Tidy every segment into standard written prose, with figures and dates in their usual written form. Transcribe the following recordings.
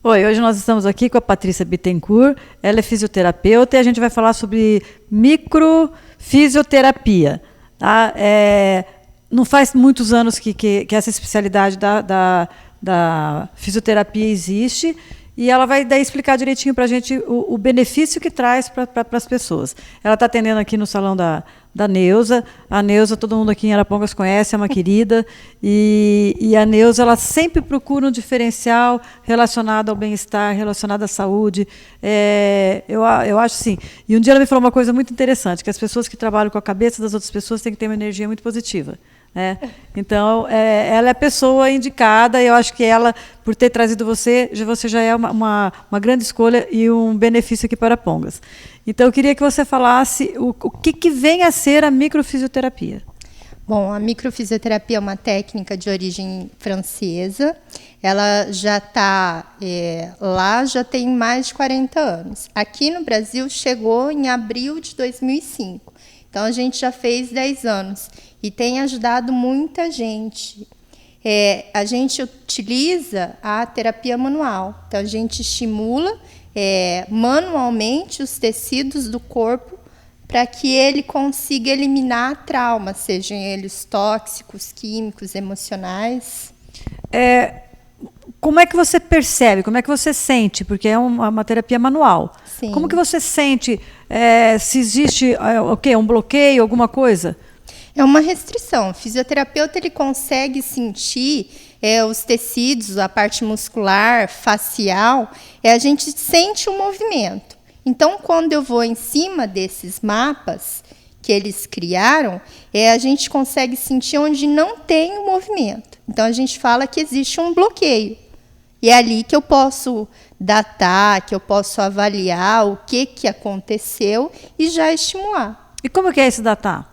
Oi, hoje nós estamos aqui com a Patrícia Bittencourt, ela é fisioterapeuta e a gente vai falar sobre microfisioterapia. Tá? Não faz muitos anos que essa especialidade da fisioterapia existe e ela vai daí explicar direitinho para a gente o benefício que traz para as pessoas. Ela está atendendo aqui no salão da Neuza. A Neuza, todo mundo aqui em Arapongas conhece, é uma querida. E a Neuza, ela sempre procura um diferencial relacionado ao bem-estar, relacionado à saúde. Eu acho assim. E um dia ela me falou uma coisa muito interessante, que as pessoas que trabalham com a cabeça das outras pessoas têm que ter uma energia muito positiva. Então, ela é a pessoa indicada, e eu acho que ela, por ter trazido você já é uma grande escolha e um benefício aqui para Arapongas. Então, eu queria que você falasse o que vem a ser a microfisioterapia. Bom, a microfisioterapia é uma técnica de origem francesa. Ela já está lá, já tem mais de 40 anos. Aqui no Brasil, chegou em abril de 2005. Então, a gente já fez 10 anos. E tem ajudado muita gente. A gente utiliza a terapia manual. Então, a gente estimula manualmente os tecidos do corpo para que ele consiga eliminar traumas, sejam eles tóxicos, químicos, emocionais. Como é que você percebe, como é que você sente? Porque é uma terapia manual. Sim. Como que você sente se existe um bloqueio, alguma coisa? É uma restrição. O fisioterapeuta ele consegue sentir os tecidos, a parte muscular, facial, a gente sente o movimento. Então, quando eu vou em cima desses mapas que eles criaram, a gente consegue sentir onde não tem o movimento. Então, a gente fala que existe um bloqueio. E é ali que eu posso datar, que eu posso avaliar o que aconteceu e já estimular. E como que é esse datar?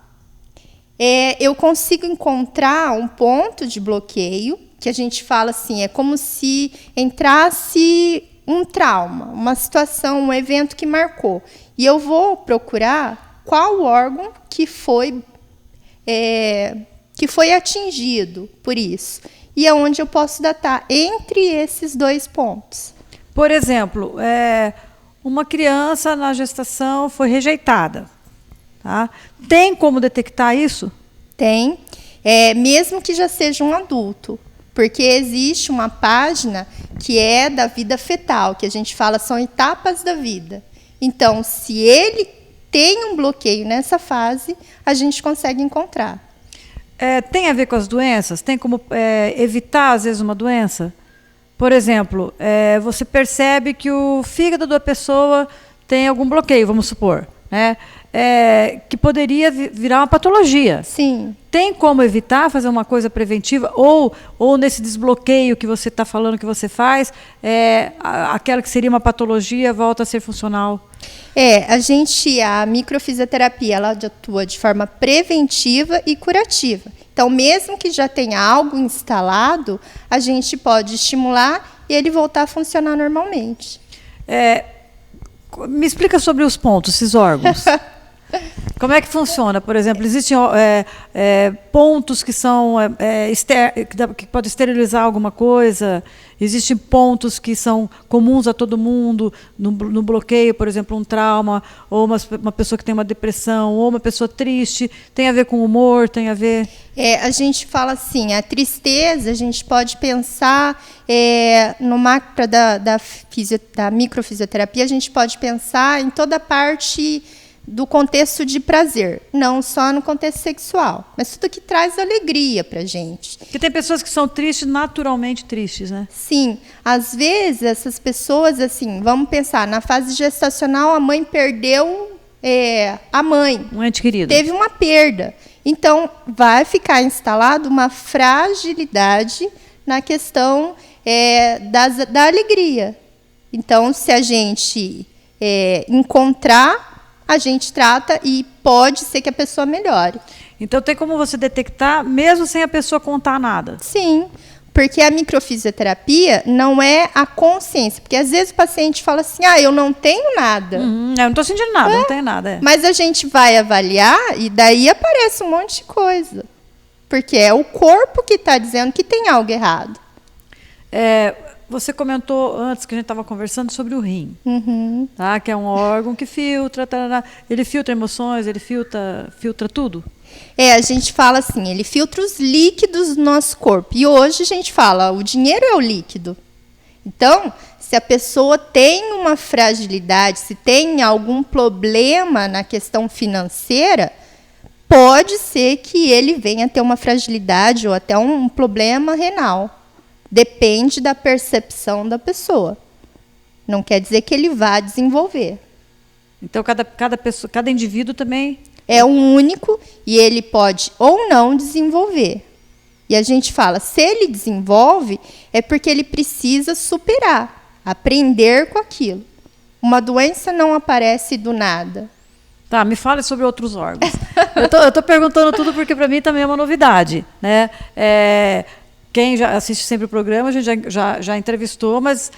Eu consigo encontrar um ponto de bloqueio, que a gente fala assim, é como se entrasse um trauma, uma situação, um evento que marcou. E eu vou procurar qual órgão que foi atingido por isso. E é onde eu posso datar entre esses dois pontos. Por exemplo, uma criança na gestação foi rejeitada. Tá? Tem como detectar isso? Tem, mesmo que já seja um adulto, porque existe uma página que é da vida fetal, que a gente fala são etapas da vida. Então, se ele tem um bloqueio nessa fase, a gente consegue encontrar. Tem a ver com as doenças? Tem como evitar, às vezes, uma doença? Por exemplo, você percebe que o fígado da pessoa tem algum bloqueio, vamos supor, né? Que poderia virar uma patologia. Sim. Tem como evitar, fazer uma coisa preventiva? Ou nesse desbloqueio que você está falando que você faz, aquela que seria uma patologia volta a ser funcional? A microfisioterapia, ela atua de forma preventiva e curativa. Então, mesmo que já tenha algo instalado, a gente pode estimular e ele voltar a funcionar normalmente. Me explica sobre os pontos, esses órgãos. Como é que funciona? Por exemplo, existem pontos que são que podem esterilizar alguma coisa? Existem pontos que são comuns a todo mundo no bloqueio, por exemplo, um trauma, ou uma pessoa que tem uma depressão, ou uma pessoa triste. Tem a ver com humor? Tem a ver? A gente fala assim, a tristeza, a gente pode pensar no macro da microfisioterapia, a gente pode pensar em toda a parte do contexto de prazer, não só no contexto sexual, mas tudo que traz alegria para a gente. Porque tem pessoas que são tristes, naturalmente tristes, né? Sim, às vezes essas pessoas, assim, vamos pensar, na fase gestacional a mãe perdeu a mãe. Um ente querido. Teve uma perda. Então, vai ficar instalado uma fragilidade na questão da alegria. Então, se a gente encontrar, a gente trata e pode ser que a pessoa melhore. Então, tem como você detectar, mesmo sem a pessoa contar nada? Sim, porque a microfisioterapia não é a consciência. Porque, às vezes, o paciente fala assim, eu não tenho nada. Eu não estou sentindo nada, não tenho nada. Mas a gente vai avaliar e daí aparece um monte de coisa. Porque é o corpo que está dizendo que tem algo errado. você comentou antes que a gente estava conversando sobre o rim, tá? Que é um órgão que filtra, tarará. Ele filtra emoções, ele filtra tudo? A gente fala assim, ele filtra os líquidos do nosso corpo. E hoje a gente fala, o dinheiro é o líquido. Então, se a pessoa tem uma fragilidade, se tem algum problema na questão financeira, pode ser que ele venha a ter uma fragilidade ou até um problema renal. Depende da percepção da pessoa. Não quer dizer que ele vá desenvolver. Então, cada pessoa, cada indivíduo também... É um único e ele pode ou não desenvolver. E a gente fala, se ele desenvolve, é porque ele precisa superar, aprender com aquilo. Uma doença não aparece do nada. Tá, me fale sobre outros órgãos. eu tô perguntando tudo porque para mim também é uma novidade, né? Quem já assiste sempre o programa, a gente já entrevistou, mas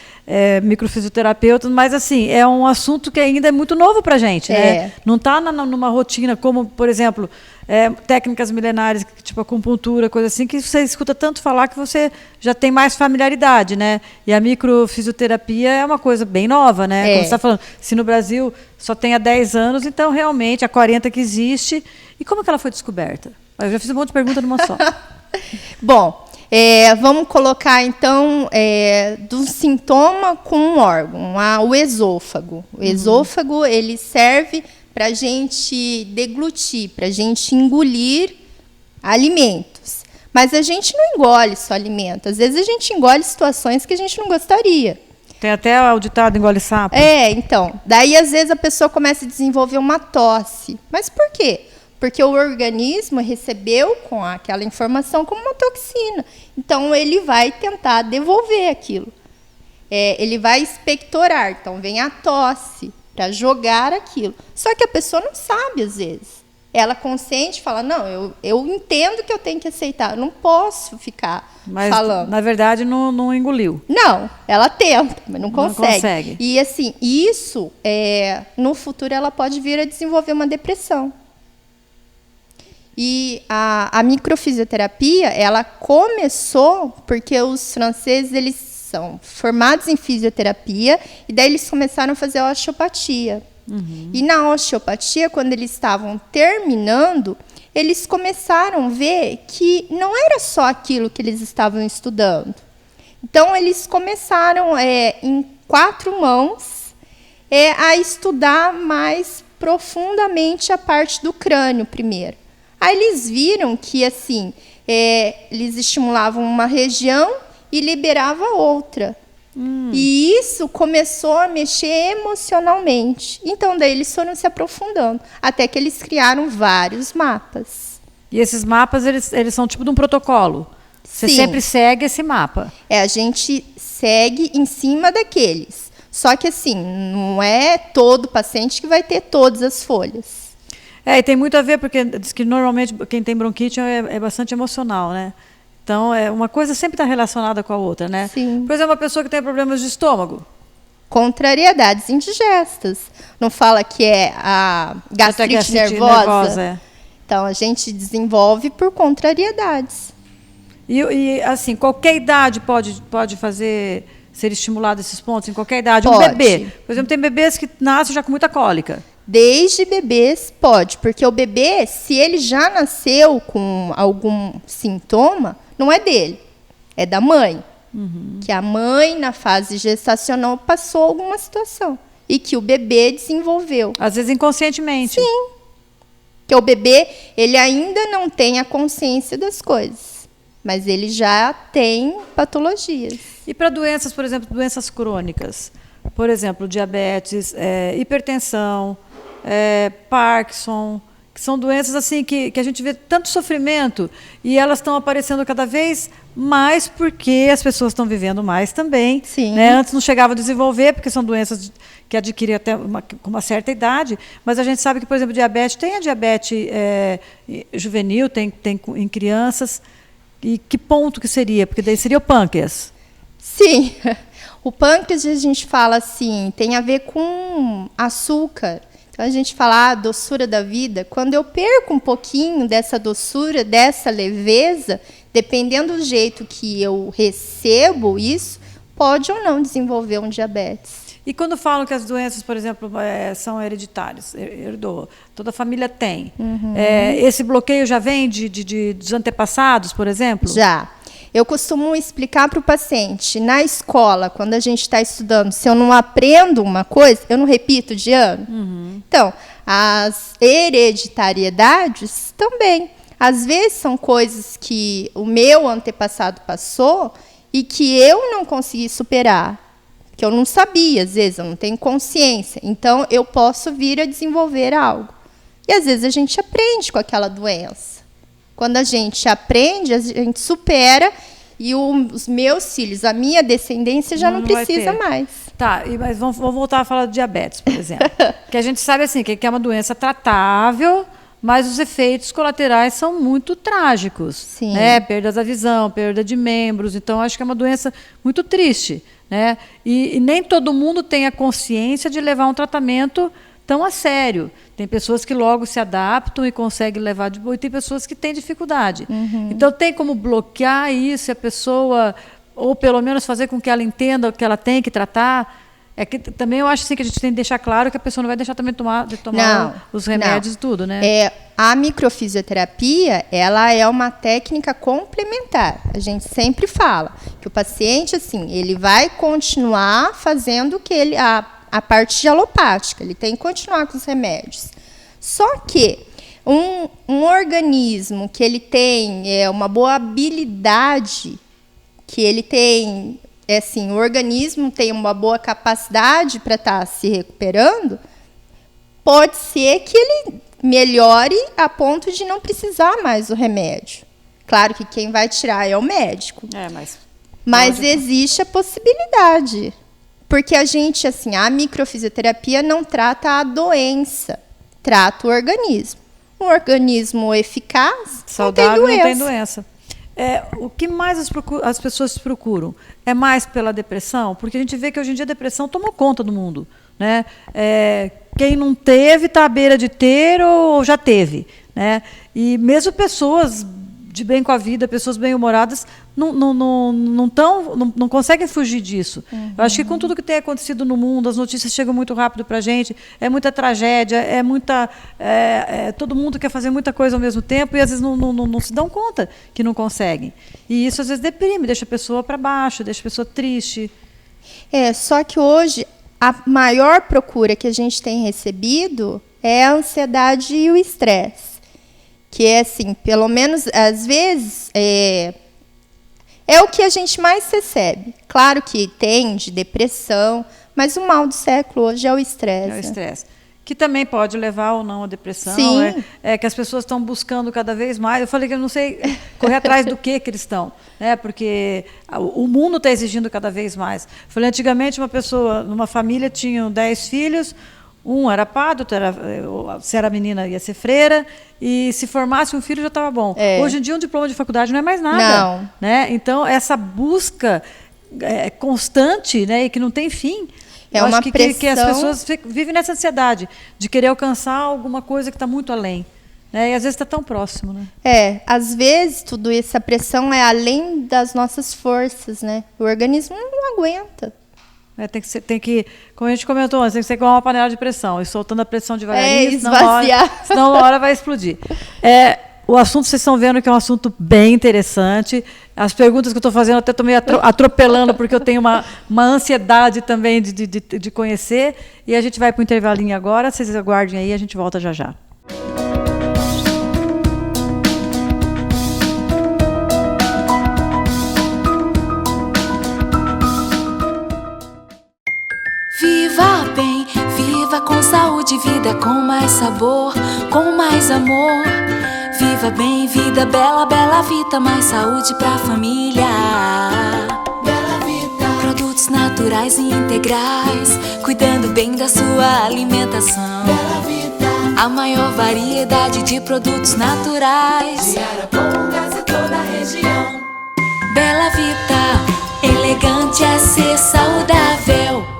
microfisioterapeuta, mas assim, é um assunto que ainda é muito novo para a gente, né? Não está numa rotina como, por exemplo, técnicas milenares, tipo acupuntura, coisa assim, que você escuta tanto falar que você já tem mais familiaridade, né? E a microfisioterapia é uma coisa bem nova, né? Como você está falando, se no Brasil só tem há 10 anos, então realmente há 40 que existe. E como que ela foi descoberta? Eu já fiz um monte de pergunta numa só. Bom, vamos colocar, então, do sintoma com um órgão, o esôfago. O esôfago, ele serve para a gente deglutir, para a gente engolir alimentos. Mas a gente não engole só alimento. Às vezes a gente engole situações que a gente não gostaria. Tem até o ditado engole sapo. Então. Daí, às vezes, a pessoa começa a desenvolver uma tosse. Mas por quê? Porque o organismo recebeu com aquela informação como uma toxina. Então, ele vai tentar devolver aquilo. Ele vai expectorar. Então, vem a tosse para jogar aquilo. Só que a pessoa não sabe, às vezes. Ela consciente fala, não, eu entendo que eu tenho que aceitar. Eu não posso ficar falando. Mas, na verdade, não engoliu. Não, ela tenta, mas não consegue. Não consegue. E, assim, isso, no futuro, ela pode vir a desenvolver uma depressão. E a microfisioterapia, ela começou porque os franceses, eles são formados em fisioterapia e daí eles começaram a fazer a osteopatia. E na osteopatia, quando eles estavam terminando, eles começaram a ver que não era só aquilo que eles estavam estudando. Então, eles começaram, em 4 mãos, a estudar mais profundamente a parte do crânio primeiro. Aí eles viram que, assim, eles estimulavam uma região e liberava outra. E isso começou a mexer emocionalmente. Então, daí eles foram se aprofundando, até que eles criaram vários mapas. E esses mapas, eles são tipo de um protocolo? Você sempre segue esse mapa? A gente segue em cima daqueles. Só que, assim, não é todo paciente que vai ter todas as folhas. E tem muito a ver, porque diz que normalmente quem tem bronquite é bastante emocional, né? Então, uma coisa sempre está relacionada com a outra, né? Sim. Por exemplo, uma pessoa que tem problemas de estômago. Contrariedades indigestas. Não fala que é a gastrite nervosa? Então, a gente desenvolve por contrariedades. E assim, qualquer idade pode ser estimulado esses pontos? Em qualquer idade? Pode. Um bebê. Por exemplo, tem bebês que nascem já com muita cólica. Desde bebês, pode. Porque o bebê, se ele já nasceu com algum sintoma, não é dele, é da mãe. Que a mãe, na fase gestacional, passou alguma situação. E que o bebê desenvolveu. Às vezes inconscientemente. Sim. Que o bebê, ele ainda não tem a consciência das coisas. Mas ele já tem patologias. E para doenças, por exemplo, doenças crônicas? Por exemplo, diabetes, hipertensão, Parkinson, que são doenças assim que a gente vê tanto sofrimento e elas estão aparecendo cada vez mais porque as pessoas estão vivendo mais também. Sim. Né? Antes não chegava a desenvolver, porque são doenças que adquirem até com uma certa idade, mas a gente sabe que, por exemplo, diabetes, tem a diabetes juvenil, tem em crianças. E que ponto que seria? Porque daí seria o pâncreas. Sim. O pâncreas, a gente fala assim, tem a ver com açúcar. Então, a gente fala a doçura da vida. Quando eu perco um pouquinho dessa doçura, dessa leveza, dependendo do jeito que eu recebo isso, pode ou não desenvolver um diabetes. E quando falam que as doenças, por exemplo, são hereditárias, herdou, toda a família tem, esse bloqueio já vem dos antepassados, por exemplo? Já. Eu costumo explicar para o paciente, na escola, quando a gente está estudando, se eu não aprendo uma coisa, eu não repito de ano. Então, as hereditariedades também. Às vezes são coisas que o meu antepassado passou e que eu não consegui superar. Que eu não sabia, às vezes, eu não tenho consciência. Então, eu posso vir a desenvolver algo. E, às vezes, a gente aprende com aquela doença. Quando a gente aprende, a gente supera e os meus filhos, a minha descendência, já não precisa mais. Tá, mas vamos voltar a falar do diabetes, por exemplo. Que a gente sabe assim, que é uma doença tratável, mas os efeitos colaterais são muito trágicos. Sim. Né? Perda da visão, perda de membros. Então, acho que é uma doença muito triste. Né? E nem todo mundo tem a consciência de levar um tratamento tão a sério. Tem pessoas que logo se adaptam e conseguem levar de boa, e tem pessoas que têm dificuldade. Então, tem como bloquear isso, a pessoa, ou pelo menos fazer com que ela entenda o que ela tem que tratar. É que também eu acho assim, que a gente tem que deixar claro que a pessoa não vai deixar também de tomar os remédios e tudo, né? A microfisioterapia, ela é uma técnica complementar. A gente sempre fala que o paciente, assim, ele vai continuar fazendo a parte de alopática, ele tem que continuar com os remédios. Só que um organismo que ele tem uma boa habilidade, que ele tem... o organismo tem uma boa capacidade para estar se recuperando, pode ser que ele melhore a ponto de não precisar mais do remédio. Claro que quem vai tirar é o médico. Mas existe a possibilidade. Porque a microfisioterapia não trata a doença, trata o organismo. Um organismo eficaz, saudável, não tem doença. O que mais as pessoas procuram? É mais pela depressão? Porque a gente vê que hoje em dia a depressão tomou conta do mundo. Né? Quem não teve está à beira de ter ou já teve. Né? E mesmo pessoas de bem com a vida, pessoas bem-humoradas, não conseguem fugir disso. Eu acho que com tudo que tem acontecido no mundo, as notícias chegam muito rápido para a gente, é muita tragédia, todo mundo quer fazer muita coisa ao mesmo tempo e às vezes não se dão conta que não conseguem. E isso às vezes deprime, deixa a pessoa para baixo, deixa a pessoa triste. Só que hoje a maior procura que a gente tem recebido é a ansiedade e o estresse. Que assim, pelo menos, às vezes, é o que a gente mais recebe. Claro que tem de depressão, mas o mal do século hoje é o estresse. É o estresse. Que também pode levar ou não à depressão. Sim. Que as pessoas estão buscando cada vez mais. Eu falei que eu não sei correr atrás do que eles estão. Né? Porque o mundo está exigindo cada vez mais. Eu falei, antigamente, uma pessoa, numa família, tinha 10 filhos, um era padre, se era menina ia ser freira, e se formasse um filho já estava bom. Hoje em dia um diploma de faculdade não é mais nada. Não. Né? Então essa busca constante, né, e que não tem fim. Eu uma acho pressão... que as pessoas vivem nessa ansiedade de querer alcançar alguma coisa que está muito além. Né? E às vezes está tão próximo. Né? Às vezes essa pressão é além das nossas forças. Né? O organismo não aguenta. Tem que, como a gente comentou antes, tem que ser igual uma panela de pressão, e soltando a pressão devagarinho, esvaziar. Senão uma hora vai explodir. O assunto, vocês estão vendo que é um assunto bem interessante. As perguntas que eu estou fazendo, eu até estou meio atropelando, porque eu tenho uma ansiedade também de conhecer. E a gente vai para o intervalinho agora, vocês aguardem aí, a gente volta já já. Viva bem, viva com saúde, vida com mais sabor, com mais amor. Viva bem, vida bela, bela vida, mais saúde pra família. Bela vida. Produtos naturais e integrais, cuidando bem da sua alimentação. Bela vida. A maior variedade de produtos naturais. De Arapongas e toda a região. Bela vida, elegante é ser saudável.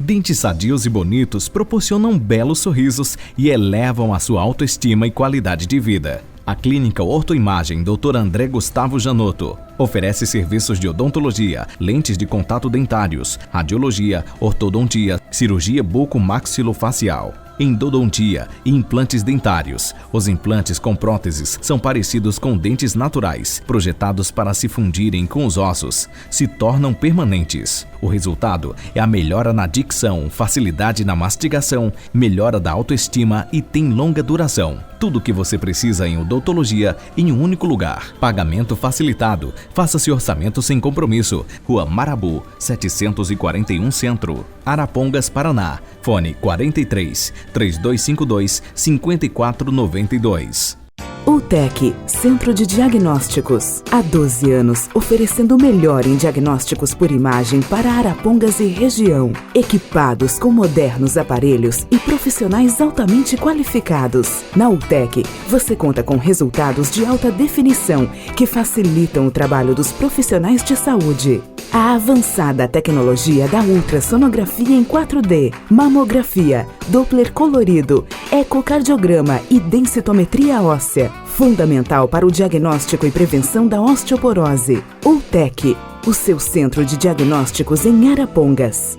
Dentes sadios e bonitos proporcionam belos sorrisos e elevam a sua autoestima e qualidade de vida. A Clínica Ortoimagem Dr. André Gustavo Janotto oferece serviços de odontologia, lentes de contato dentários, radiologia, ortodontia, cirurgia buco-maxilofacial, endodontia e implantes dentários. Os implantes com próteses são parecidos com dentes naturais, projetados para se fundirem com os ossos, se tornam permanentes. O resultado é a melhora na dicção, facilidade na mastigação, melhora da autoestima e tem longa duração. Tudo o que você precisa em odontologia em um único lugar. Pagamento facilitado. Faça-se orçamento sem compromisso. Rua Marabu, 741 Centro, Arapongas, Paraná. Fone 43 3252 5492. UTEC, Centro de Diagnósticos. Há 12 anos, oferecendo o melhor em diagnósticos por imagem para Arapongas e região. Equipados com modernos aparelhos e profissionais altamente qualificados. Na UTEC, você conta com resultados de alta definição que facilitam o trabalho dos profissionais de saúde. A avançada tecnologia da ultrassonografia em 4D, mamografia, Doppler colorido, ecocardiograma e densitometria óssea. Fundamental para o diagnóstico e prevenção da osteoporose. UTEC, o seu centro de diagnósticos em Arapongas.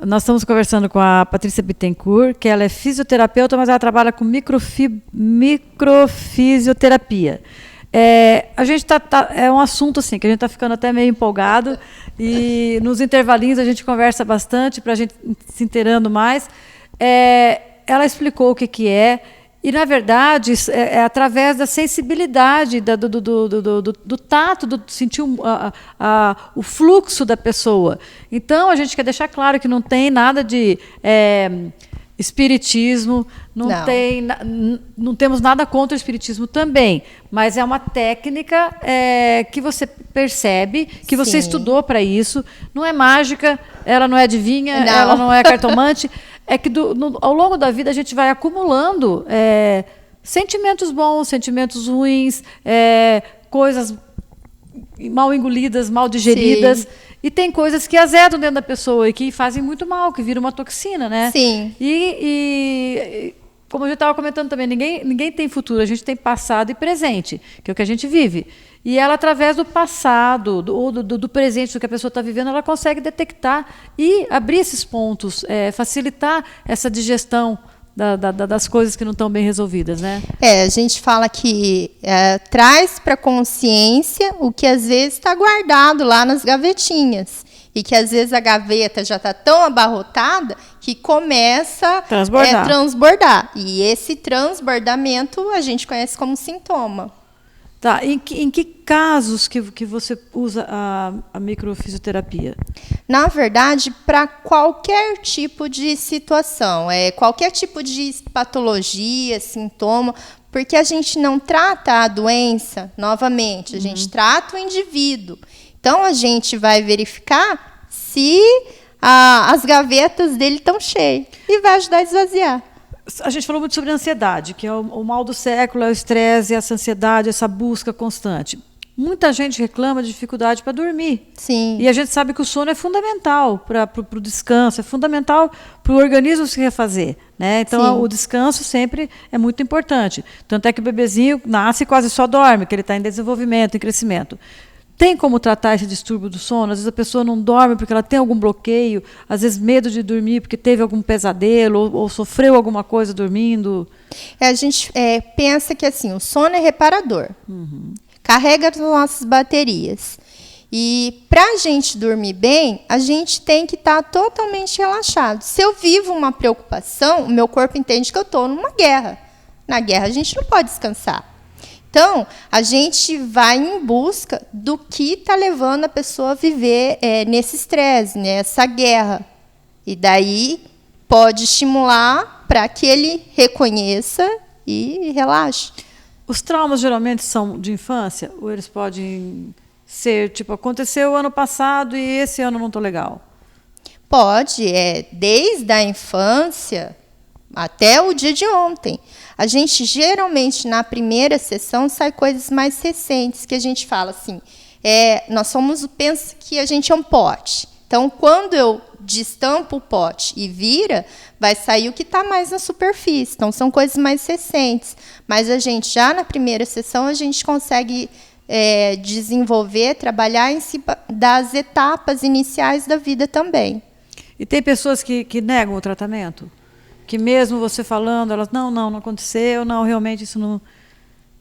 Nós estamos conversando com a Patrícia Bittencourt, que ela é fisioterapeuta, mas ela trabalha com microfisioterapia. A gente é um assunto assim que a gente está ficando até meio empolgado e nos intervalinhos a gente conversa bastante para a gente se inteirando mais. Ela explicou o que é. E, na verdade, é através da sensibilidade, do tato, do sentir o fluxo da pessoa. Então, a gente quer deixar claro que não tem nada de espiritismo, não temos nada contra o espiritismo também, mas é uma técnica que você percebe, que você estudou para isso. Não é mágica, ela não é adivinha, ela não é cartomante. É que ao longo da vida a gente vai acumulando sentimentos bons, sentimentos ruins, coisas mal engolidas, mal digeridas. Sim. E tem coisas que azedam dentro da pessoa e que fazem muito mal, que viram uma toxina, né? Sim. E como eu já estava comentando também, ninguém tem futuro, a gente tem passado e presente, que é o que a gente vive. E ela, através do passado, do presente, do que a pessoa está vivendo, ela consegue detectar e abrir esses pontos, facilitar essa digestão das coisas que não estão bem resolvidas, né? A gente fala que traz para a consciência o que às vezes está guardado lá nas gavetinhas. E que às vezes a gaveta já está tão abarrotada que começa a transbordar. E esse transbordamento a gente conhece como sintoma. Tá. Em que casos que você usa a microfisioterapia? Na verdade, para qualquer tipo de situação, qualquer tipo de patologia, sintoma, porque a gente não trata a doença novamente, a gente trata o indivíduo. Então, a gente vai verificar se as gavetas dele estão cheias e vai ajudar a esvaziar. A gente falou muito sobre a ansiedade, que é o mal do século, é o estresse, essa ansiedade, essa busca constante. Muita gente reclama de dificuldade para dormir. Sim. E a gente sabe que o sono é fundamental para o descanso, é fundamental para o organismo se refazer, né? Então, o descanso sempre é muito importante. Tanto é que o bebezinho nasce e quase só dorme, que ele está em desenvolvimento, em crescimento. Tem como tratar esse distúrbio do sono? Às vezes a pessoa não dorme porque ela tem algum bloqueio, às vezes medo de dormir porque teve algum pesadelo ou sofreu alguma coisa dormindo. A gente pensa que assim, o sono é reparador, carrega as nossas baterias. E para a gente dormir bem, a gente tem que estar totalmente relaxado. Se eu vivo uma preocupação, o meu corpo entende que eu estou numa guerra. Na guerra a gente não pode descansar. Então, a gente vai em busca do que está levando a pessoa a viver nesse estresse, nessa guerra. E daí pode estimular para que ele reconheça e relaxe. Os traumas geralmente são de infância? Ou eles podem ser, tipo, aconteceu ano passado e esse ano não estou legal? Pode, desde a infância até o dia de ontem. A gente, geralmente, na primeira sessão, sai coisas mais recentes, que a gente fala assim, pensa que a gente é um pote. Então, quando eu destampo o pote e vira, vai sair o que está mais na superfície. Então, são coisas mais recentes. Mas a gente, já na primeira sessão, a gente consegue desenvolver, trabalhar em cima das etapas iniciais da vida também. E tem pessoas que negam o tratamento? Que mesmo você falando, elas, não aconteceu, não, realmente isso não...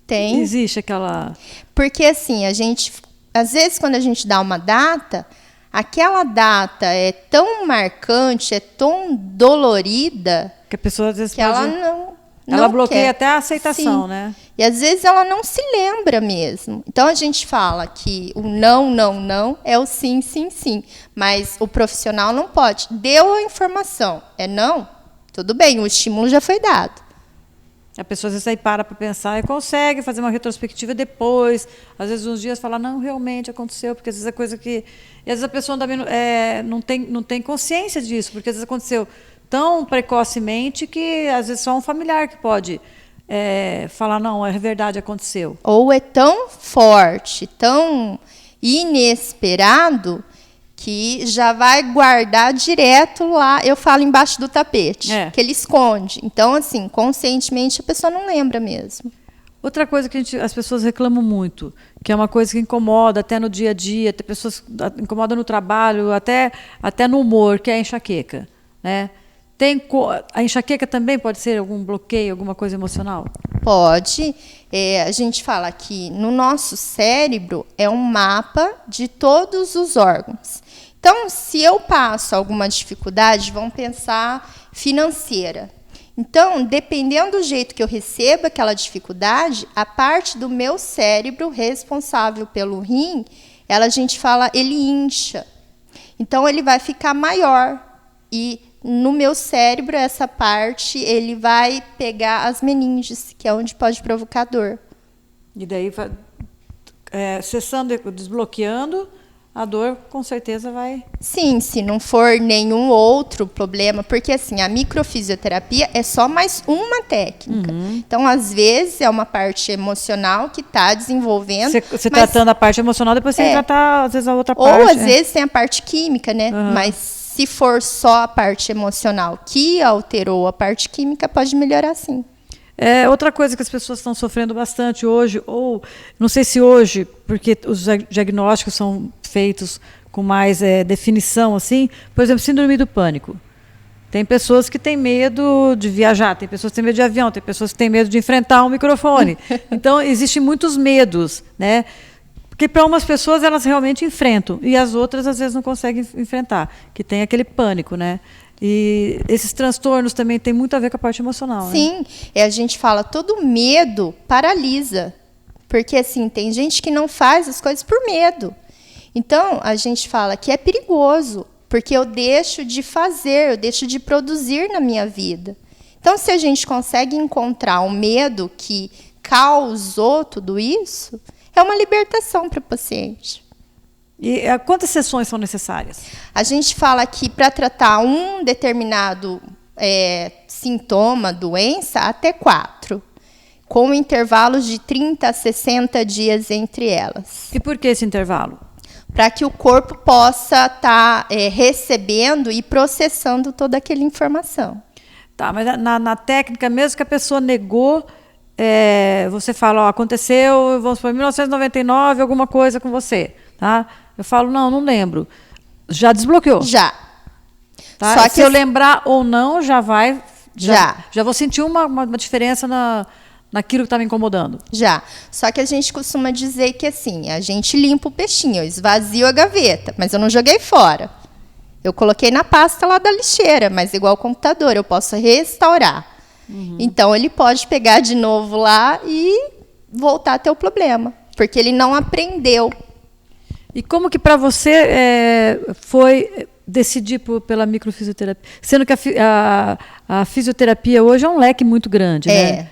Tem. Existe aquela... Porque, assim, às vezes, quando a gente dá uma data, aquela data é tão marcante, é tão dolorida, que a pessoa, às vezes, que ela não ela bloqueia quer. até a aceitação, Sim. né? E, às vezes, ela não se lembra mesmo. Então, a gente fala que o não é o sim, sim, sim. Mas o profissional não pode. Deu a informação, é não? Tudo bem, o estímulo já foi dado. A pessoa às vezes aí para pensar e consegue fazer uma retrospectiva depois. Às vezes uns dias fala, não, realmente aconteceu, porque às vezes é coisa que... E às vezes a pessoa também não tem consciência disso, porque às vezes aconteceu tão precocemente que às vezes só um familiar que pode falar, não, é verdade, aconteceu. Ou é tão forte, tão inesperado, que já vai guardar direto lá, eu falo embaixo do tapete, que ele esconde. Então, assim, conscientemente a pessoa não lembra mesmo. Outra coisa que as pessoas reclamam muito, que é uma coisa que incomoda até no dia a dia, tem pessoas incomoda no trabalho, até no humor, que é a enxaqueca, né? A enxaqueca também pode ser algum bloqueio, alguma coisa emocional? Pode. A gente fala que no nosso cérebro é um mapa de todos os órgãos. Então, se eu passo alguma dificuldade, vamos pensar financeira. Então, dependendo do jeito que eu recebo aquela dificuldade, a parte do meu cérebro responsável pelo rim, a gente fala, ele incha. Então, ele vai ficar maior. E no meu cérebro, essa parte, ele vai pegar as meninges, que é onde pode provocar dor. E daí, cessando, desbloqueando, a dor com certeza vai... Sim, se não for nenhum outro problema, porque assim, a microfisioterapia é só mais uma técnica. Então, às vezes, é uma parte emocional que está desenvolvendo. Você tratando a parte emocional, depois você tem que tratar, às vezes, a outra parte. Ou, às vezes, tem a parte química, né? Mas se for só a parte emocional que alterou a parte química, pode melhorar sim. Outra coisa que as pessoas estão sofrendo bastante hoje, ou não sei se hoje, porque os diagnósticos são feitos com mais definição, assim, por exemplo, síndrome do pânico. Tem pessoas que têm medo de viajar, tem pessoas que têm medo de avião, tem pessoas que têm medo de enfrentar um microfone. Então, existem muitos medos, né? Porque para umas pessoas elas realmente enfrentam, e as outras às vezes não conseguem enfrentar, que tem aquele pânico, né? E esses transtornos também têm muito a ver com a parte emocional. Sim, a gente fala, todo medo paralisa. Porque, assim, tem gente que não faz as coisas por medo. Então, a gente fala que é perigoso, porque eu deixo de fazer, eu deixo de produzir na minha vida. Então, se a gente consegue encontrar um medo que causou tudo isso, é uma libertação para o paciente. E quantas sessões são necessárias? A gente fala que para tratar um determinado sintoma, doença, até 4, com intervalos de 30 a 60 dias entre elas. E por que esse intervalo? Para que o corpo possa estar recebendo e processando toda aquela informação. Tá, mas na técnica, mesmo que a pessoa negou, você fala, aconteceu, vamos supor, em 1999, alguma coisa com você, tá? Eu falo, não lembro. Já desbloqueou? Já. Tá? Só que se eu lembrar ou não, já vai... Já vou sentir uma diferença naquilo que está me incomodando. Já. Só que a gente costuma dizer que, assim, a gente limpa o peixinho, eu esvazio a gaveta, mas eu não joguei fora. Eu coloquei na pasta lá da lixeira, mas igual ao computador, eu posso restaurar. Então, ele pode pegar de novo lá e voltar a ter o problema, porque ele não aprendeu. E como que para você foi decidir pela microfisioterapia? Sendo que a fisioterapia hoje é um leque muito grande, né?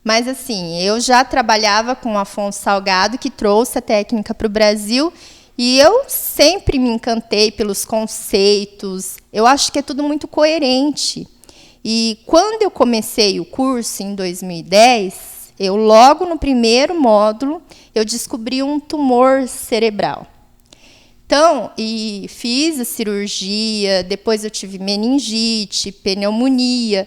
Mas assim, eu já trabalhava com o Afonso Salgado, que trouxe a técnica para o Brasil, e eu sempre me encantei pelos conceitos. Eu acho que é tudo muito coerente. E quando eu comecei o curso, em 2010, Eu, logo no primeiro módulo, eu descobri um tumor cerebral. Então, e fiz a cirurgia, depois eu tive meningite, pneumonia,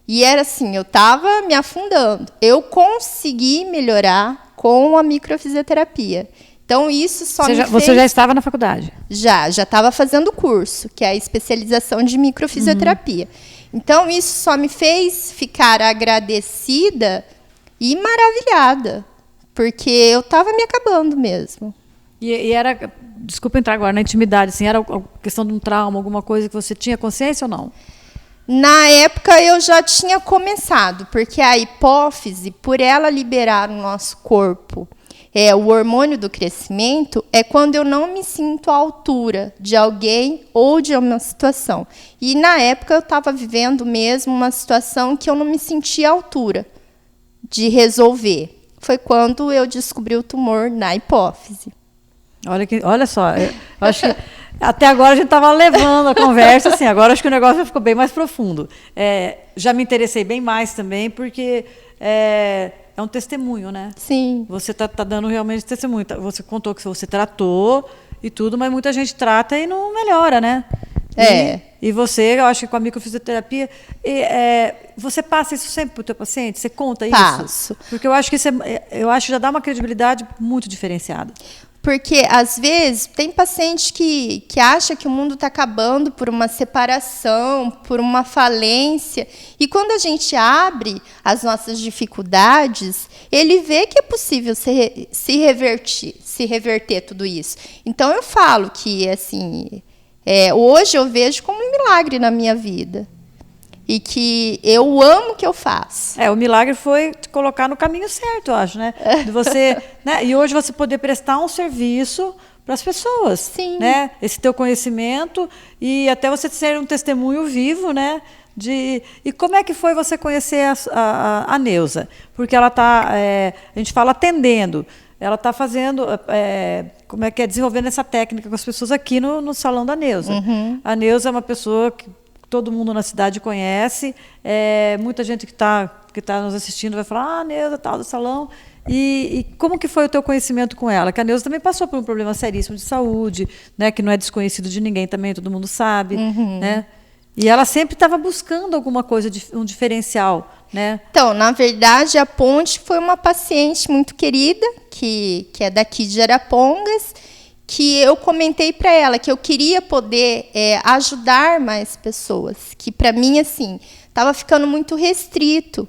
e era assim, eu estava me afundando. Eu consegui melhorar com a microfisioterapia. Então, isso só Você já estava na faculdade? Já estava fazendo o curso, que é a especialização de microfisioterapia. Então, isso só me fez ficar agradecida e maravilhada, porque eu estava me acabando mesmo. E era, desculpa entrar agora na intimidade, assim, era questão de um trauma, alguma coisa que você tinha consciência ou não? Na época eu já tinha começado, porque a hipófise, por ela liberar o nosso corpo, o hormônio do crescimento, é quando eu não me sinto à altura de alguém ou de uma situação. E na época eu estava vivendo mesmo uma situação que eu não me sentia à altura de resolver. Foi quando eu descobri o tumor na hipófise. Olha só, eu acho que até agora a gente estava levando a conversa, assim, agora acho que o negócio já ficou bem mais profundo. Já me interessei bem mais também, porque é um testemunho, né? Sim. Você tá dando realmente testemunho. Você contou que você tratou e tudo, mas muita gente trata e não melhora, né? E você, eu acho que com a microfisioterapia, você passa isso sempre para o teu paciente? Você conta isso? Passo. Porque eu acho que eu acho que já dá uma credibilidade muito diferenciada. Porque, às vezes, tem paciente que acha que o mundo está acabando por uma separação, por uma falência. E quando a gente abre as nossas dificuldades, ele vê que é possível se reverter tudo isso. Então, eu falo que, assim, hoje eu vejo como um milagre na minha vida. E que eu amo o que eu faço. O milagre foi te colocar no caminho certo, eu acho, né? De você, né? E hoje você poder prestar um serviço para as pessoas. Sim. Né? Esse teu conhecimento e até você ser um testemunho vivo, né? E como é que foi você conhecer a Neuza? Porque ela está, a gente fala atendendo, ela está fazendo, desenvolvendo essa técnica com as pessoas aqui no salão da Neuza. Uhum. A Neuza é uma pessoa que todo mundo na cidade conhece, muita gente que tá nos assistindo vai falar, Neuza, tal, do salão. E como que foi o teu conhecimento com ela? Que a Neuza também passou por um problema seríssimo de saúde, né, que não é desconhecido de ninguém também, todo mundo sabe. Uhum. Né? E ela sempre estava buscando alguma coisa, um diferencial. Né? Então, na verdade, a Ponte foi uma paciente muito querida, que é daqui de Arapongas, que eu comentei para ela que eu queria poder ajudar mais pessoas, que para mim, assim, estava ficando muito restrito.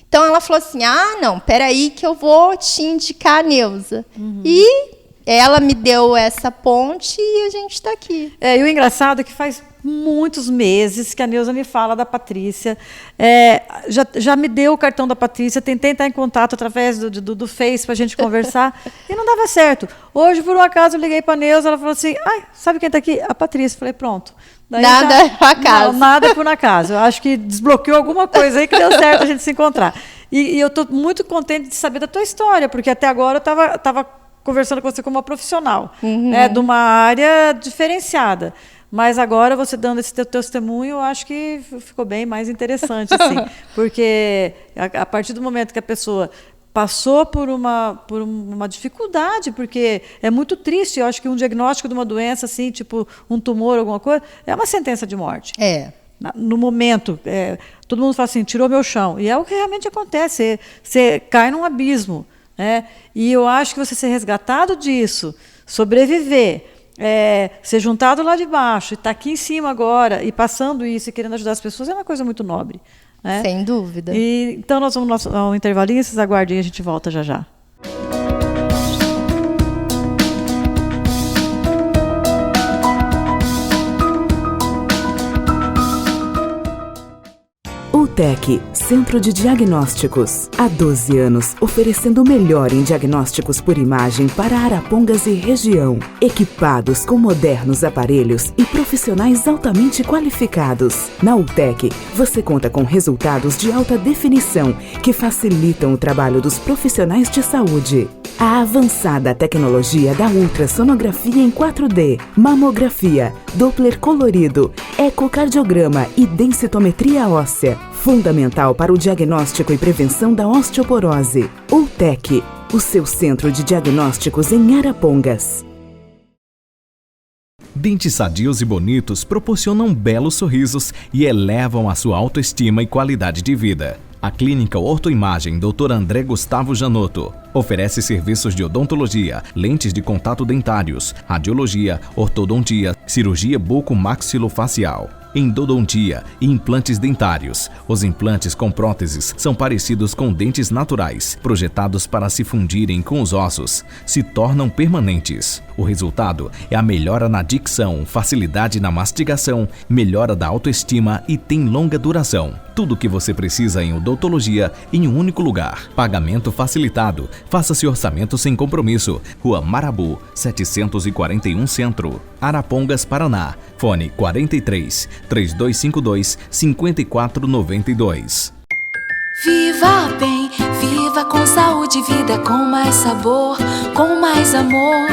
Então, ela falou assim, não, peraí que eu vou te indicar a Neuza. Uhum. E ela me deu essa ponte e a gente está aqui. E o engraçado é que faz muitos meses que a Neuza me fala da Patrícia. Já me deu o cartão da Patrícia, tentei entrar em contato através do Face para a gente conversar e não dava certo. Hoje, por um acaso, eu liguei para a Neuza, ela falou assim, sabe quem está aqui? A Patrícia. Falei, pronto. Daí nada por acaso. Não, nada por acaso. Eu acho que desbloqueou alguma coisa aí que deu certo a gente se encontrar. E eu estou muito contente de saber da tua história, porque até agora eu estava conversando com você como uma profissional, uhum. Né, de uma área diferenciada. Mas agora, você dando esse teu testemunho, eu acho que ficou bem mais interessante, assim, porque a partir do momento que a pessoa passou por uma dificuldade, porque é muito triste, eu acho que um diagnóstico de uma doença, assim, tipo um tumor, alguma coisa, é uma sentença de morte. No momento, todo mundo fala assim, tirou meu chão. E é o que realmente acontece, você cai num abismo. Né? E eu acho que você ser resgatado disso, sobreviver, ser juntado lá de baixo, e estar aqui em cima agora, e passando isso e querendo ajudar as pessoas, é uma coisa muito nobre. Né? Sem dúvida. Então nós vamos ao intervalinho, vocês aguardem, a gente volta já já. UTEC, Centro de Diagnósticos. Há 12 anos, oferecendo o melhor em diagnósticos por imagem para Arapongas e região. Equipados com modernos aparelhos e profissionais altamente qualificados. Na UTEC, você conta com resultados de alta definição que facilitam o trabalho dos profissionais de saúde. A avançada tecnologia da ultrassonografia em 4D, mamografia, Doppler colorido, ecocardiograma e densitometria óssea. Fundamental para o diagnóstico e prevenção da osteoporose. Ultec, o seu centro de diagnósticos em Arapongas. Dentes sadios e bonitos proporcionam belos sorrisos e elevam a sua autoestima e qualidade de vida. A Clínica Ortoimagem Dr. André Gustavo Janotto oferece serviços de odontologia, lentes de contato dentários, radiologia, ortodontia, cirurgia buco-maxilofacial, endodontia e implantes dentários. Os implantes com próteses são parecidos com dentes naturais, projetados para se fundirem com os ossos, se tornam permanentes. O resultado é a melhora na dicção, facilidade na mastigação, melhora da autoestima e tem longa duração. Tudo o que você precisa em odontologia em um único lugar. Pagamento facilitado. Faça-se orçamento sem compromisso. Rua Marabu, 741 Centro, Arapongas, Paraná. Fone 43 3252 5492. Viva bem, viva com saúde, vida com mais sabor, com mais amor.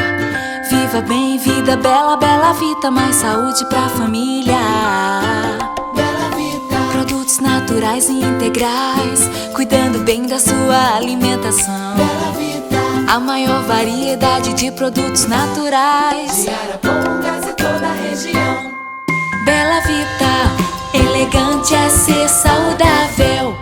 Viva bem, vida bela, bela vida, mais saúde pra família. Bela vida. Produtos naturais e integrais, cuidando bem da sua alimentação. Bela vida. A maior variedade de produtos naturais de Arapongas e toda a região. Bela vida, elegante é ser saudável.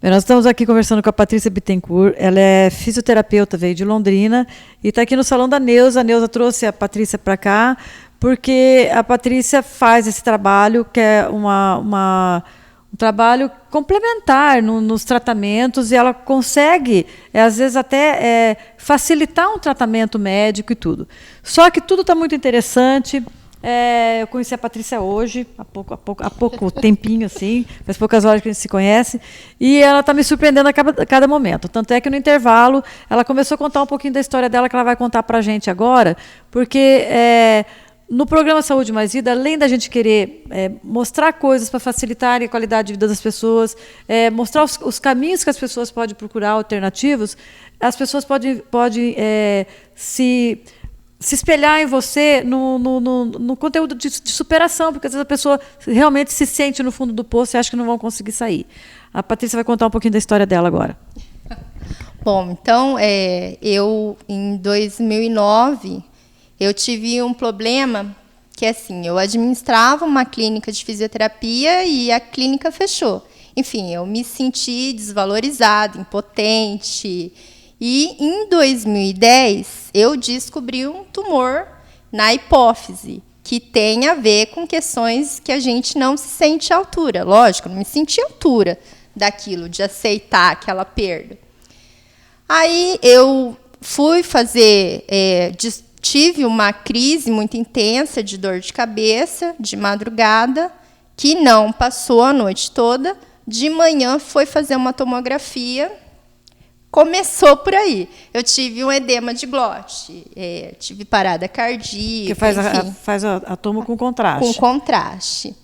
Nós estamos aqui conversando com a Patrícia Bittencourt. Ela é fisioterapeuta, veio de Londrina e está aqui no Salão da Neuza. A Neuza trouxe a Patrícia para cá porque a Patrícia faz esse trabalho que é um trabalho complementar nos tratamentos, e ela consegue, às vezes, até facilitar um tratamento médico e tudo. Só que tudo está muito interessante. Eu conheci a Patrícia hoje, há pouco tempinho, assim, faz poucas horas que a gente se conhece, e ela está me surpreendendo a cada momento. Tanto é que no intervalo ela começou a contar um pouquinho da história dela, que ela vai contar para a gente agora, porque no programa Saúde Mais Vida, além da gente querer mostrar coisas para facilitar a qualidade de vida das pessoas, mostrar os caminhos que as pessoas podem procurar alternativos, as pessoas podem se espelhar em você no conteúdo de superação, porque às vezes a pessoa realmente se sente no fundo do poço e acha que não vão conseguir sair. A Patrícia vai contar um pouquinho da história dela agora. Bom, então, eu, em 2009, eu tive um problema que, assim, eu administrava uma clínica de fisioterapia e a clínica fechou. Enfim, eu me senti desvalorizada, impotente. E, em 2010, eu descobri um tumor na hipófise, que tem a ver com questões que a gente não se sente à altura. Lógico, não me senti à altura daquilo, de aceitar aquela perda. Aí, eu fui fazer... tive uma crise muito intensa de dor de cabeça, de madrugada, que não passou a noite toda. De manhã, foi fazer uma tomografia. Começou por aí. Eu tive um edema de glote, tive parada cardíaca. Que faz a tomo com contraste. Com contraste.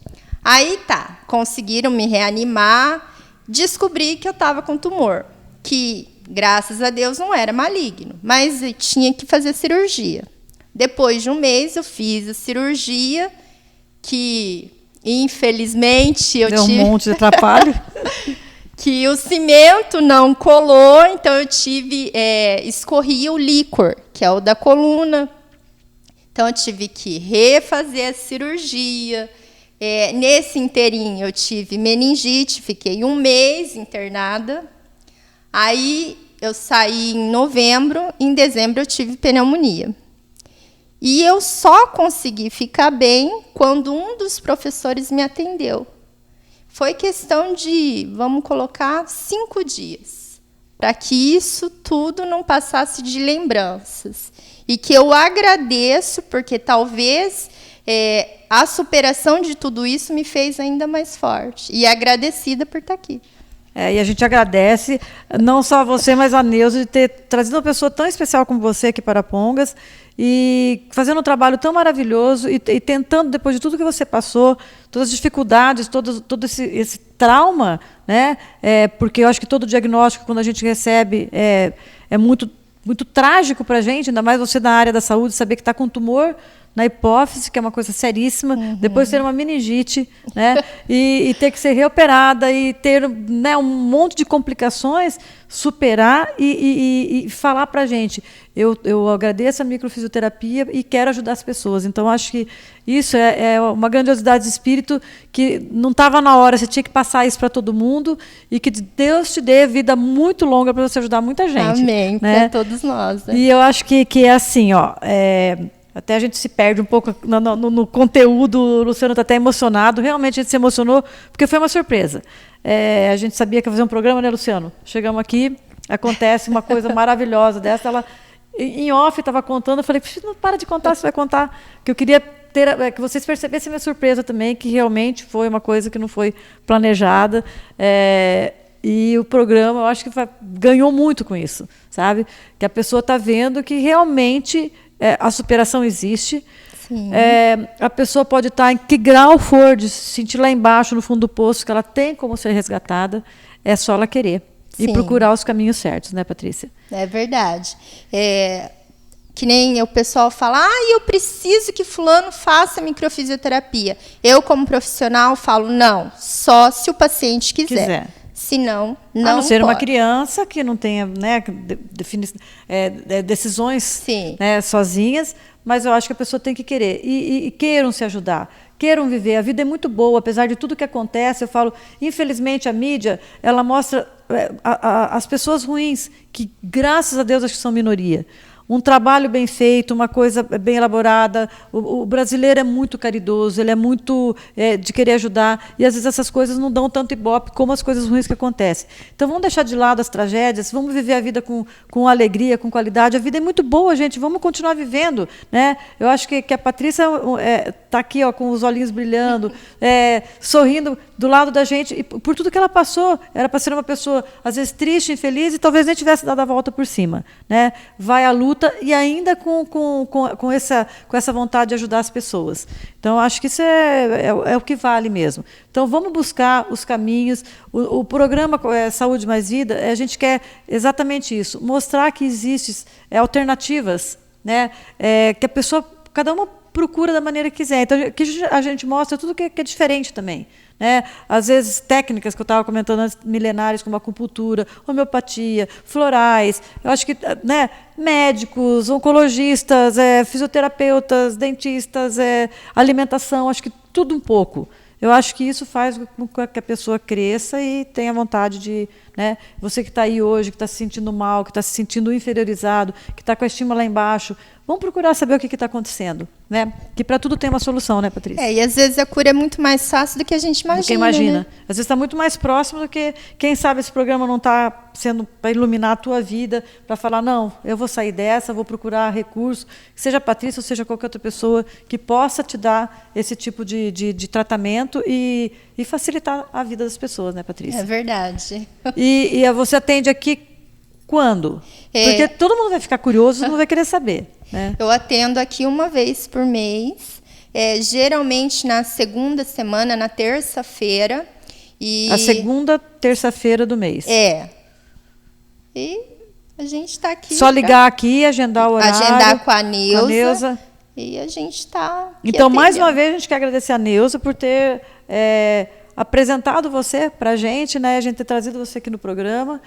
Aí tá, conseguiram me reanimar, descobri que eu estava com tumor, que, graças a Deus, não era maligno, mas tinha que fazer cirurgia. Depois de um mês, eu fiz a cirurgia, que, infelizmente, eu tive... Deu um monte de atrapalho. Que o cimento não colou, então eu escorria o líquor, que é o da coluna. Então eu tive que refazer a cirurgia. Nesse inteirinho eu tive meningite, fiquei 1 mês internada. Aí eu saí em novembro, em dezembro eu tive pneumonia. E eu só consegui ficar bem quando um dos professores me atendeu. Foi questão de, vamos colocar, 5 dias, para que isso tudo não passasse de lembranças. E que eu agradeço, porque talvez a superação de tudo isso me fez ainda mais forte. E agradecida por estar aqui. E a gente agradece, não só a você, mas a Neuza, de ter trazido uma pessoa tão especial como você aqui para Arapongas e fazendo um trabalho tão maravilhoso e tentando, depois de tudo que você passou, todas as dificuldades, todo esse trauma, né? Porque eu acho que todo diagnóstico, quando a gente recebe, é muito, muito trágico para a gente, ainda mais você na área da saúde, saber que está com tumor na hipófise, que é uma coisa seríssima, depois ter uma meningite, né? e ter que ser reoperada e ter, né, um monte de complicações, superar e falar para a gente, eu agradeço a microfisioterapia e quero ajudar as pessoas. Então, acho que isso é uma grandiosidade de espírito que não estava na hora, você tinha que passar isso para todo mundo e que Deus te dê vida muito longa para você ajudar muita gente. Amém, né? para todos nós. Né? E eu acho que é assim, ó... até a gente se perde um pouco no conteúdo, o Luciano está até emocionado, realmente a gente se emocionou, porque foi uma surpresa. A gente sabia que ia fazer um programa, né, Luciano? Chegamos aqui, acontece uma coisa maravilhosa dessa, ela, em off, estava contando, eu falei, não para de contar, você vai contar, que eu queria que vocês percebessem a minha surpresa também, que realmente foi uma coisa que não foi planejada, e o programa, eu acho que ganhou muito com isso, sabe? Que a pessoa está vendo que realmente... a superação existe. A pessoa pode estar em que grau for de se sentir lá embaixo, no fundo do poço, que ela tem como ser resgatada, é só ela querer. Sim. E procurar os caminhos certos, né, Patrícia? É verdade. Que nem o pessoal fala, eu preciso que fulano faça microfisioterapia. Eu, como profissional, falo, não, só se o paciente quiser. Se não, não. A não ser pode. uma criança que não tenha, né, decisões, né, sozinhas, mas eu acho que a pessoa tem que querer. E queiram se ajudar, queiram viver. A vida é muito boa, apesar de tudo que acontece. Eu falo, infelizmente, a mídia, ela mostra as pessoas ruins, que, graças a Deus, acho que são minoria. Um trabalho bem feito, uma coisa bem elaborada. O brasileiro é muito caridoso, ele é muito de querer ajudar, e às vezes essas coisas não dão tanto ibope como as coisas ruins que acontecem. Então vamos deixar de lado as tragédias, vamos viver a vida com alegria, com qualidade. A vida é muito boa, gente, vamos continuar vivendo, né? Eu acho que a Patrícia está aqui, ó, com os olhinhos brilhando, sorrindo do lado da gente, e por tudo que ela passou. Era para ser uma pessoa, às vezes, triste, infeliz, e talvez nem tivesse dado a volta por cima, né? Vai à luta, e ainda com essa vontade de ajudar as pessoas. Então, acho que isso é o que vale mesmo. Então, vamos buscar os caminhos. O programa Saúde Mais Vida, a gente quer exatamente isso, mostrar que existem alternativas, né? Que a pessoa, cada uma procura da maneira que quiser. Então, que a gente mostra tudo que é diferente também. Né? Às vezes, técnicas que eu estava comentando antes, milenares, como acupuntura, homeopatia, florais. Eu acho que, né, médicos, oncologistas, fisioterapeutas, dentistas, alimentação, acho que tudo um pouco. Eu acho que isso faz com que a pessoa cresça e tenha vontade de... Né? Você que está aí hoje, que está se sentindo mal, que está se sentindo inferiorizado, que está com a estima lá embaixo, vamos procurar saber o que está acontecendo. Né? Que para tudo tem uma solução, né, Patrícia? E às vezes a cura é muito mais fácil do que a gente imagina. Do que imagina. Né? Às vezes está muito mais próximo do que, quem sabe, esse programa não está sendo para iluminar a tua vida, para falar, não, eu vou sair dessa, vou procurar recurso, seja a Patrícia ou seja qualquer outra pessoa que possa te dar esse tipo de tratamento e facilitar a vida das pessoas, né, Patrícia? É verdade. E você atende aqui quando? Porque todo mundo vai ficar curioso, todo mundo vai querer saber. Né? Eu atendo aqui uma vez por mês, geralmente na segunda semana, na terça-feira. A segunda terça-feira do mês. E a gente está aqui. Só ligar aqui, agendar o horário. Agendar com a Neuza. Com a Neuza. E a gente está. Então, mais uma vez, a gente quer agradecer a Neuza por ter apresentado você para a gente, né? A gente ter trazido você aqui no programa.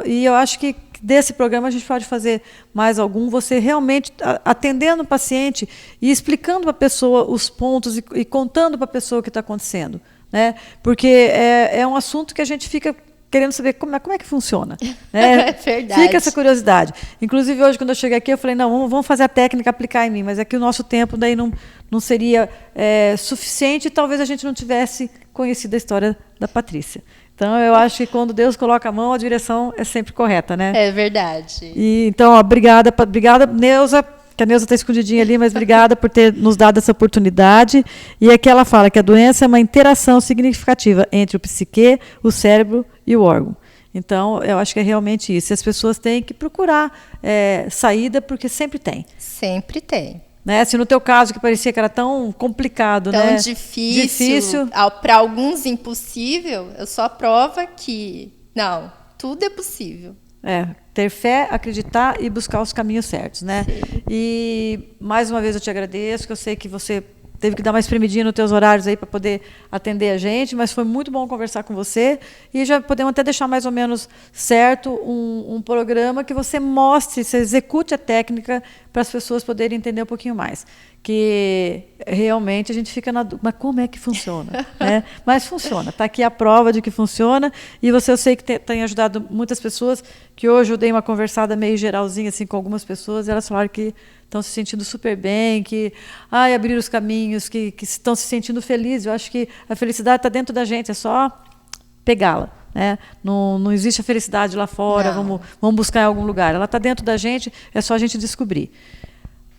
E eu acho que desse programa a gente pode fazer mais algum. Você realmente atendendo o paciente e explicando para a pessoa os pontos e contando para a pessoa o que está acontecendo. Né? Porque é um assunto que a gente fica querendo saber como é que funciona. Né? É verdade. Fica essa curiosidade. Inclusive, hoje, quando eu cheguei aqui, eu falei, não, vamos fazer a técnica, aplicar em mim, mas é que o nosso tempo daí não seria suficiente e talvez a gente não tivesse conhecido a história da Patrícia. Então, eu acho que quando Deus coloca a mão, a direção é sempre correta, né? É verdade. Então, obrigada, Neuza, que a Neuza está escondidinha ali, mas obrigada por ter nos dado essa oportunidade. E aqui ela fala que a doença é uma interação significativa entre o psique, o cérebro e o órgão. Então, eu acho que é realmente isso. As pessoas têm que procurar saída, porque sempre tem. Sempre tem. Né? Se no teu caso, que parecia que era tão complicado, tão né? difícil. Para alguns impossível, eu sou a prova que, não, tudo é possível. Ter fé, acreditar e buscar os caminhos certos, né? Sim. E, mais uma vez, eu te agradeço, que eu sei que você teve que dar uma espremidinha nos teus horários aí para poder atender a gente, mas foi muito bom conversar com você, e já podemos até deixar mais ou menos certo um programa que você mostre, você execute a técnica para as pessoas poderem entender um pouquinho mais, que realmente a gente fica na dúvida, mas como é que funciona? Né? Mas funciona, está aqui a prova de que funciona, e você, eu sei que tem ajudado muitas pessoas, que hoje eu dei uma conversada meio geralzinha assim, com algumas pessoas, e elas falaram que estão se sentindo super bem, que abriram os caminhos, que estão se sentindo felizes. Eu acho que a felicidade está dentro da gente, é só pegá-la. Né? Não existe a felicidade lá fora, vamos buscar em algum lugar. Ela está dentro da gente, é só a gente descobrir.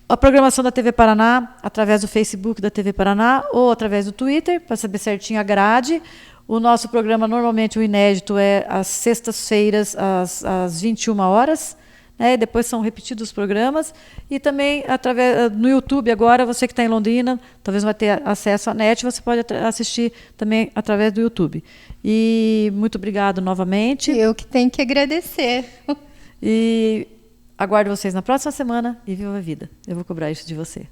A programação da TV Paraná, através do Facebook da TV Paraná, ou através do Twitter, para saber certinho a grade. O nosso programa, normalmente, o inédito, é às sextas-feiras, às 21 horas. Depois são repetidos os programas, e também no YouTube agora, você que está em Londrina, talvez não vai ter acesso à net, você pode assistir também através do YouTube. E muito obrigado novamente. Eu que tenho que agradecer. E aguardo vocês na próxima semana, e viva a vida. Eu vou cobrar isso de você.